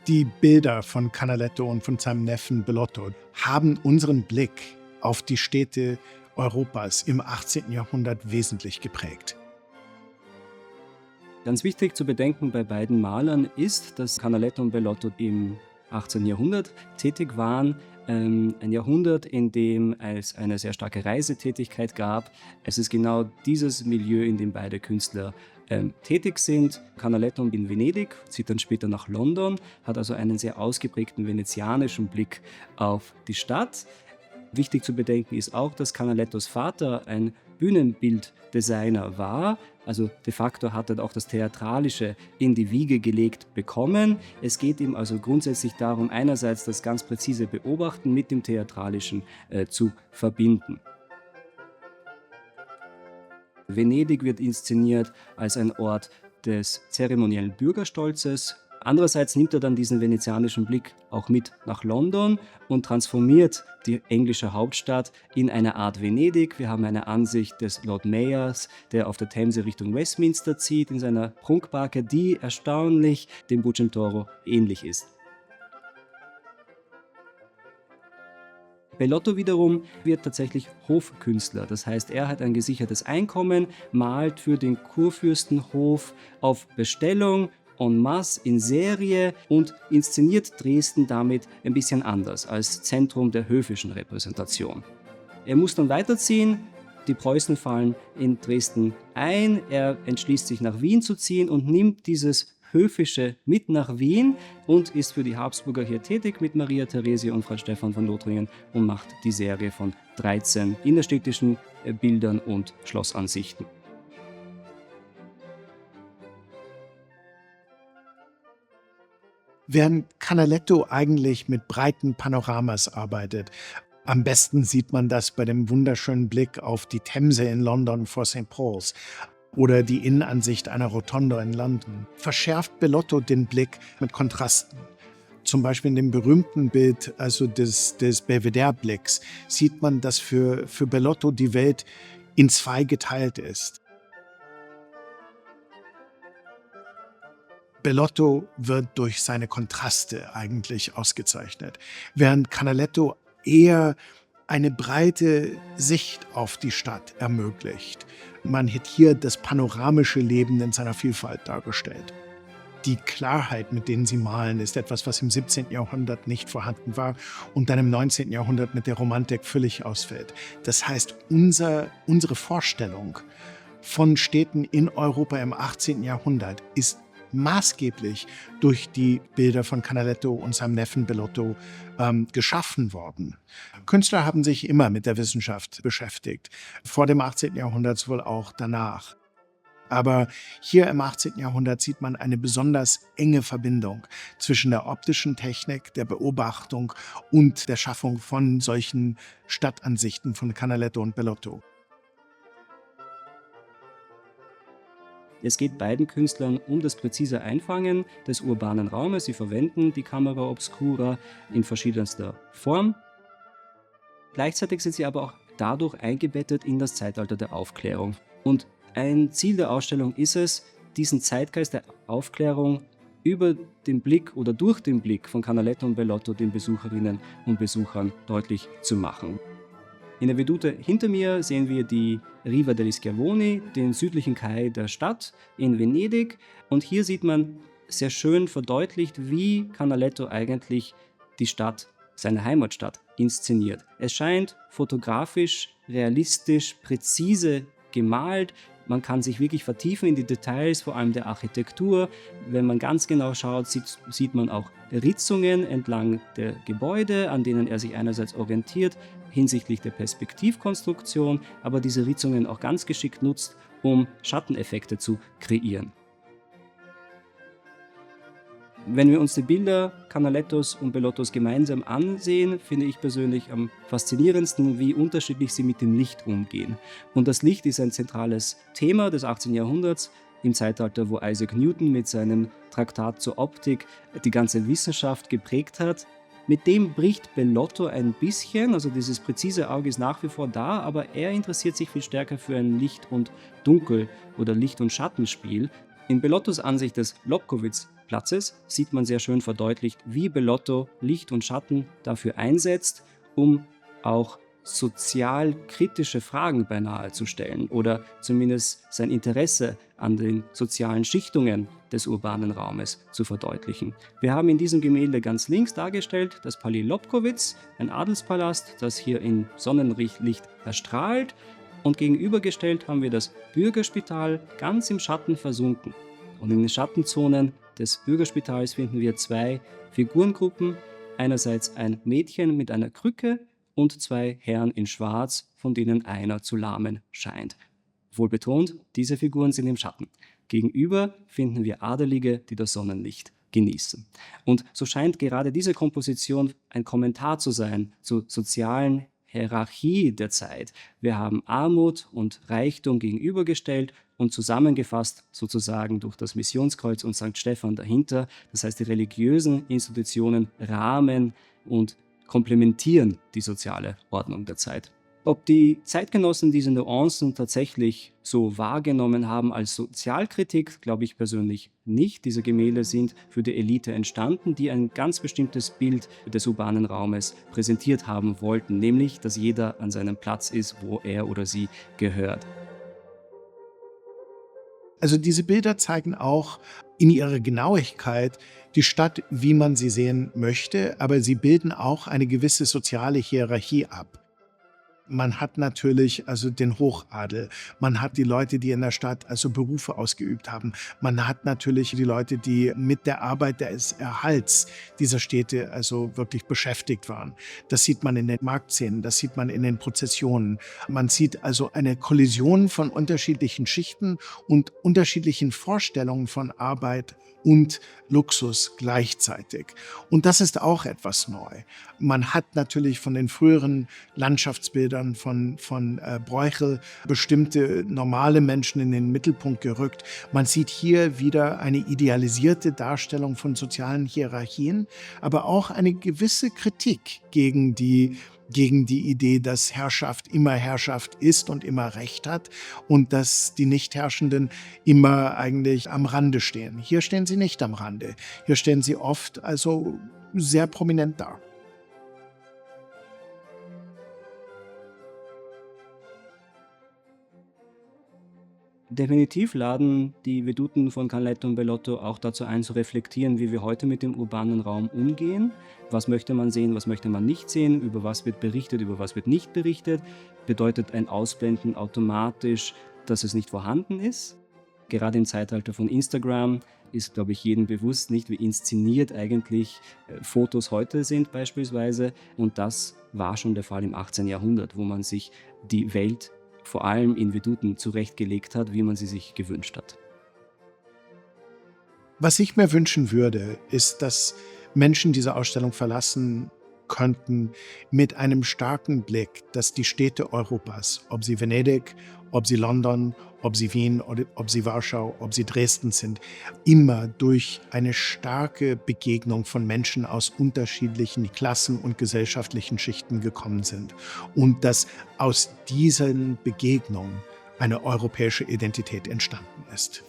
Die Bilder von Canaletto und von seinem Neffen Bellotto haben unseren Blick auf die Städte Europas im 18. Jahrhundert wesentlich geprägt. Ganz wichtig zu bedenken bei beiden Malern ist, dass Canaletto und Bellotto im 18. Jahrhundert tätig waren. Ein Jahrhundert, in dem es eine sehr starke Reisetätigkeit gab. Es ist genau dieses Milieu, in dem beide Künstler tätig sind. Canaletto in Venedig, zieht dann später nach London, hat also einen sehr ausgeprägten venezianischen Blick auf die Stadt. Wichtig zu bedenken ist auch, dass Canalettos Vater ein Bühnenbilddesigner war. Also de facto hat er auch das Theatralische in die Wiege gelegt bekommen. Es geht ihm also grundsätzlich darum, einerseits das ganz präzise Beobachten mit dem Theatralischen zu verbinden. Venedig wird inszeniert als ein Ort des zeremoniellen Bürgerstolzes. Andererseits nimmt er dann diesen venezianischen Blick auch mit nach London und transformiert die englische Hauptstadt in eine Art Venedig. Wir haben eine Ansicht des Lord Mayors, der auf der Themse Richtung Westminster zieht, in seiner Prunkbarke, die erstaunlich dem Bucentoro ähnlich ist. Bellotto wiederum wird tatsächlich Hofkünstler. Das heißt, er hat ein gesichertes Einkommen, malt für den Kurfürstenhof auf Bestellung, en masse, in Serie und inszeniert Dresden damit ein bisschen anders als Zentrum der höfischen Repräsentation. Er muss dann weiterziehen, die Preußen fallen in Dresden ein, er entschließt sich nach Wien zu ziehen und nimmt dieses Höfische mit nach Wien und ist für die Habsburger hier tätig mit Maria Theresia und Franz Stephan von Lothringen und macht die Serie von 13 innerstädtischen Bildern und Schlossansichten. Während Canaletto eigentlich mit breiten Panoramas arbeitet, am besten sieht man das bei dem wunderschönen Blick auf die Themse in London vor St. Paul's oder die Innenansicht einer Rotonde in London, verschärft Bellotto den Blick mit Kontrasten. Zum Beispiel in dem berühmten Bild, also des Belvedere-Blicks, sieht man, dass für Bellotto die Welt in zwei geteilt ist. Bellotto wird durch seine Kontraste eigentlich ausgezeichnet, während Canaletto eher eine breite Sicht auf die Stadt ermöglicht. Man hat hier das panoramische Leben in seiner Vielfalt dargestellt. Die Klarheit, mit denen sie malen, ist etwas, was im 17. Jahrhundert nicht vorhanden war und dann im 19. Jahrhundert mit der Romantik völlig ausfällt. Das heißt, unsere Vorstellung von Städten in Europa im 18. Jahrhundert ist maßgeblich durch die Bilder von Canaletto und seinem Neffen Bellotto geschaffen worden. Künstler haben sich immer mit der Wissenschaft beschäftigt, vor dem 18. Jahrhundert wohl auch danach. Aber hier im 18. Jahrhundert sieht man eine besonders enge Verbindung zwischen der optischen Technik, der Beobachtung und der Schaffung von solchen Stadtansichten von Canaletto und Bellotto. Es geht beiden Künstlern um das präzise Einfangen des urbanen Raumes. Sie verwenden die Camera obscura in verschiedenster Form. Gleichzeitig sind sie aber auch dadurch eingebettet in das Zeitalter der Aufklärung. Und ein Ziel der Ausstellung ist es, diesen Zeitgeist der Aufklärung über den Blick oder durch den Blick von Canaletto und Bellotto den Besucherinnen und Besuchern deutlich zu machen. In der Vedute hinter mir sehen wir die Riva degli Schiavoni, den südlichen Kai der Stadt in Venedig. Und hier sieht man sehr schön verdeutlicht, wie Canaletto eigentlich die Stadt, seine Heimatstadt, inszeniert. Es scheint fotografisch, realistisch, präzise gemalt. Man kann sich wirklich vertiefen in die Details, vor allem der Architektur. Wenn man ganz genau schaut, sieht man auch Ritzungen entlang der Gebäude, an denen er sich einerseits orientiert hinsichtlich der Perspektivkonstruktion, aber diese Ritzungen auch ganz geschickt nutzt, um Schatteneffekte zu kreieren. Wenn wir uns die Bilder Canalettos und Bellottos gemeinsam ansehen, finde ich persönlich am faszinierendsten, wie unterschiedlich sie mit dem Licht umgehen. Und das Licht ist ein zentrales Thema des 18. Jahrhunderts, im Zeitalter, wo Isaac Newton mit seinem Traktat zur Optik die ganze Wissenschaft geprägt hat. Mit dem bricht Bellotto ein bisschen, also dieses präzise Auge ist nach wie vor da, aber er interessiert sich viel stärker für ein Licht- und Dunkel- oder Licht- und Schattenspiel. In Bellottos Ansicht des Lobkowitz-Platzes sieht man sehr schön verdeutlicht, wie Bellotto Licht und Schatten dafür einsetzt, um auch sozial kritische Fragen beinahe zu stellen oder zumindest sein Interesse an den sozialen Schichtungen des urbanen Raumes zu verdeutlichen. Wir haben in diesem Gemälde ganz links dargestellt das Palais Lobkowitz, ein Adelspalast, das hier in Sonnenlicht erstrahlt, und gegenübergestellt haben wir das Bürgerspital ganz im Schatten versunken. Und in den Schattenzonen des Bürgerspitals finden wir zwei Figurengruppen, einerseits ein Mädchen mit einer Krücke und zwei Herren in Schwarz, von denen einer zu lahmen scheint. Wohlbetont, diese Figuren sind im Schatten. Gegenüber finden wir Adelige, die das Sonnenlicht genießen. Und so scheint gerade diese Komposition ein Kommentar zu sein zur sozialen Hierarchie der Zeit. Wir haben Armut und Reichtum gegenübergestellt und zusammengefasst sozusagen durch das Missionskreuz und St. Stephan dahinter. Das heißt, die religiösen Institutionen rahmen und komplementieren die soziale Ordnung der Zeit. Ob die Zeitgenossen diese Nuancen tatsächlich so wahrgenommen haben als Sozialkritik, glaube ich persönlich nicht. Diese Gemälde sind für die Elite entstanden, die ein ganz bestimmtes Bild des urbanen Raumes präsentiert haben wollten, nämlich, dass jeder an seinem Platz ist, wo er oder sie gehört. Also diese Bilder zeigen auch in ihrer Genauigkeit die Stadt, wie man sie sehen möchte, aber sie bilden auch eine gewisse soziale Hierarchie ab. Man hat natürlich also den Hochadel, man hat die Leute, die in der Stadt also Berufe ausgeübt haben, man hat natürlich die Leute, die mit der Arbeit des Erhalts dieser Städte also wirklich beschäftigt waren. Das sieht man in den Marktszenen, das sieht man in den Prozessionen. Man sieht also eine Kollision von unterschiedlichen Schichten und unterschiedlichen Vorstellungen von Arbeit und Luxus gleichzeitig. Und das ist auch etwas neu. Man hat natürlich von den früheren Landschaftsbildern von Breughel bestimmte normale Menschen in den Mittelpunkt gerückt. Man sieht hier wieder eine idealisierte Darstellung von sozialen Hierarchien, aber auch eine gewisse Kritik gegen die Idee, dass Herrschaft immer Herrschaft ist und immer Recht hat und dass die Nichtherrschenden immer eigentlich am Rande stehen. Hier stehen sie nicht am Rande. Hier stehen sie oft also sehr prominent da. Definitiv laden die Veduten von Canaletto und Bellotto auch dazu ein, zu reflektieren, wie wir heute mit dem urbanen Raum umgehen. Was möchte man sehen, was möchte man nicht sehen, über was wird berichtet, über was wird nicht berichtet. Bedeutet ein Ausblenden automatisch, dass es nicht vorhanden ist? Gerade im Zeitalter von Instagram ist, glaube ich, jedem bewusst, nicht, wie inszeniert eigentlich Fotos heute sind beispielsweise. Und das war schon der Fall im 18. Jahrhundert, wo man sich die Welt vor allem in Veduten zurechtgelegt hat, wie man sie sich gewünscht hat. Was ich mir wünschen würde, ist, dass Menschen diese Ausstellung verlassen könnten mit einem starken Blick, dass die Städte Europas, ob sie Venedig, ob sie London, ob sie Wien, oder ob sie Warschau, ob sie Dresden sind, immer durch eine starke Begegnung von Menschen aus unterschiedlichen Klassen und gesellschaftlichen Schichten gekommen sind und dass aus diesen Begegnungen eine europäische Identität entstanden ist.